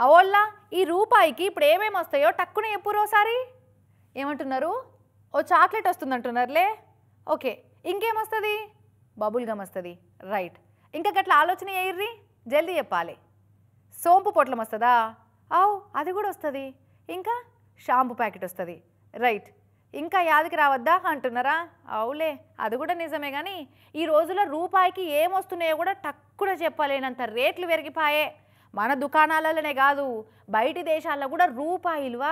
అవోల్లా ఈ రూపాయికి ఇప్పుడు ఏమేమి వస్తాయో టక్కున చెప్పురోసారి. ఏమంటున్నారు? ఓ చాక్లెట్ వస్తుందంటున్నారులే. ఓకే, ఇంకేమొస్తుంది? బబుల్ గమ్ వస్తుంది. రైట్. ఇంకా గట్ల ఆలోచన ఎయ్యిర్రి, జల్దీ చెప్పాలి. సోంపు పొట్లం వస్తుందా? అవు అది కూడా వస్తుంది. ఇంకా షాంపూ ప్యాకెట్ వస్తుంది. రైట్. ఇంకా యాదికి రావద్దా అంటున్నారా? అవులే, అది కూడా నిజమే. కానీ ఈ రోజుల్లో రూపాయికి ఏమొస్తున్నాయో కూడా టక్కున చెప్పలేనంత రేట్లు పెరిగిపాయే. మన దుకాణాలలోనే కాదు, బయటి దేశాల్లో కూడా రూపాయి విలువ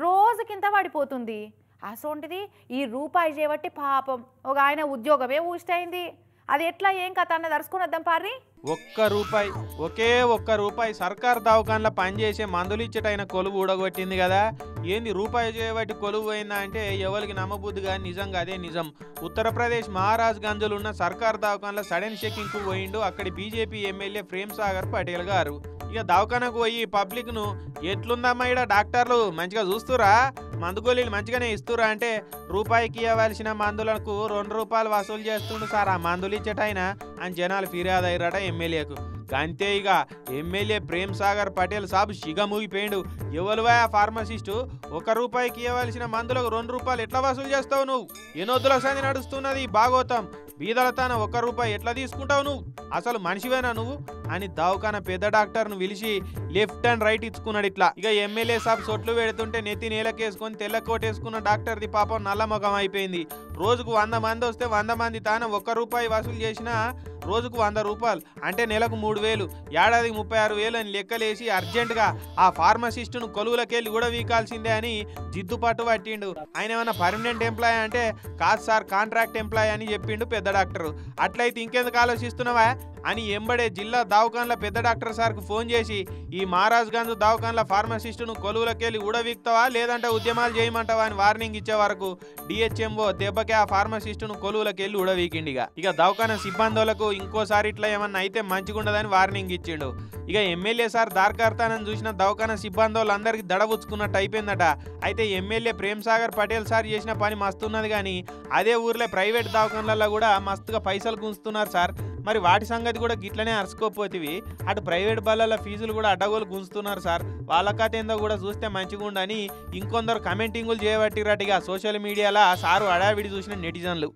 రోజుకింత పడిపోతుంది. అసోంటిది ఈ రూపాయి చేయబట్టి పాపం ఒక ఆయన ఉద్యోగమే ఊష్టైంది. అది ఎట్లా ఏం కథ అన్నది అరుచుకుని వద్దాం పారి. ఒకే ఒక్క రూపాయి సర్కార్ దవాఖానలో పనిచేసే మందులు ఇచ్చేటైన కొలువు ఊడగొట్టింది కదా. ఏంది రూపాయి చేయబట్టి కొలువు పోయిందా అంటే ఎవరికి నమ్మబుద్ధిగా నిజంగా అదే నిజం. ఉత్తరప్రదేశ్ మహారాజ్ గంజ్లో ఉన్న సర్కార్ దవాఖానలో సడన్ చెకింగ్కు పోయిండు అక్కడి బీజేపీ ఎమ్మెల్యే ప్రేమ్ సాగర్ పటేల్ గారు. ఇక దవాఖానకు పోయి పబ్లిక్ను ఎట్లుందమ్మా ఇక్కడ డాక్టర్లు మంచిగా చూస్తురా, మందు గోళీలు మంచిగానే ఇస్తురా అంటే రూపాయికి ఇవ్వాల్సిన మందులకు 2 రూపాయలు వసూలు చేస్తుండు సార్ ఆ మందులు ఇచ్చేటైనా అని జనాలు ఫిర్యాదు అయ్యారట ఎమ్మెల్యేకు. అంతే ఇక ఎమ్మెల్యే ప్రేమ్ సాగర్ పటేల్ సాబు సిగమూగిపోయిండు. ఎవరువా ఫార్మసిస్టు 1 రూపాయికి ఇవ్వాల్సిన మందులకు 2 రూపాయలు ఎట్లా వసూలు చేస్తావు నువ్వు? ఎనొద్దుల సంది నడుస్తున్నది భాగవతం. బీదల తాన 1 రూపాయి ఎట్లా తీసుకుంటావు నువ్వు? అసలు మనిషివేనా నువ్వు అని దవాఖాన పెద్ద డాక్టర్ను పిలిచి లెఫ్ట్ అండ్ రైట్ ఇచ్చుకున్నాడు ఇట్లా. ఇక ఎమ్మెల్యే సాబ్ సొట్లు పెడుతుంటే నెత్తి నేలకేసుకొని తెల్ల కోటేసుకున్న డాక్టర్ది పాపం నల్లముఖం అయిపోయింది. రోజుకు 100 మంది వస్తే 100 మంది తాన 1 రూపాయి వసూలు చేసినా రోజుకు 100 రూపాయలు అంటే నెలకు 3,000, ఏడాదికి 36,000 అని లెక్కలేసి అర్జెంటుగా ఆ ఫార్మసిస్టును కొలువులకెళ్ళి కూడా వీకాల్సిందే అని జిద్దుపట్టు పట్టిండు. ఆయన ఏమన్నా పర్మనెంట్ ఎంప్లాయ్ అంటే కాదు సార్, కాంట్రాక్ట్ ఎంప్లాయ్ అని చెప్పిండు పెద్ద డాక్టర్. అట్లయితే ఇంకెందుకు ఆలోచిస్తున్నావా అని ఎంబడే జిల్లా దవాఖాన్ల పెద్ద డాక్టర్ సార్కు ఫోన్ చేసి ఈ మహారాజ్ గంజ్ దవాఖాన్ల ఫార్మసిస్టును కొలువులకెళ్ళి ఊడవీక్తావా లేదంటే ఉద్యమాలు చేయమంటావా అని వార్నింగ్ ఇచ్చే వరకు డిహెచ్ఎంఓ దెబ్బకే ఆ ఫార్మసిస్టును కొలువులకెళ్ళి ఊడవీకిండిగా. ఇక దవాఖాన సిబ్బందులకు ఇంకోసారి ఇట్లా ఏమన్నా అయితే మంచిగుండదని వార్నింగ్ ఇచ్చిండు. ఇక ఎమ్మెల్యే సార్ దార్కార్తానని చూసిన దవాఖాన సిబ్బందులందరికీ దడబుచ్చుకున్నట్టు అయిపోయిందట. అయితే ఎమ్మెల్యే ప్రేమ్ సాగర్ పటేల్ సార్ చేసిన పని మస్తున్నది కానీ అదే ఊర్లో ప్రైవేట్ దవాఖాన్లలో కూడా మస్తుగా పైసలు గుంజుతున్నారు సార్. మరి వాటి సంగతి కూడా గిట్లనే అరుచుకోపోతివి. అటు ప్రైవేట్ బళ్ళల ఫీజులు కూడా అడ్డగోలు గుంజుతున్నారు సార్. వాళ్ళ కథ ఏందో కూడా చూస్తే మంచిగా ఉండని ఇంకొందరు కమెంటింగులు చేయబట్టిరటిగా సోషల్ మీడియాలో సారు అడావిడి చూసిన నెటిజన్లు.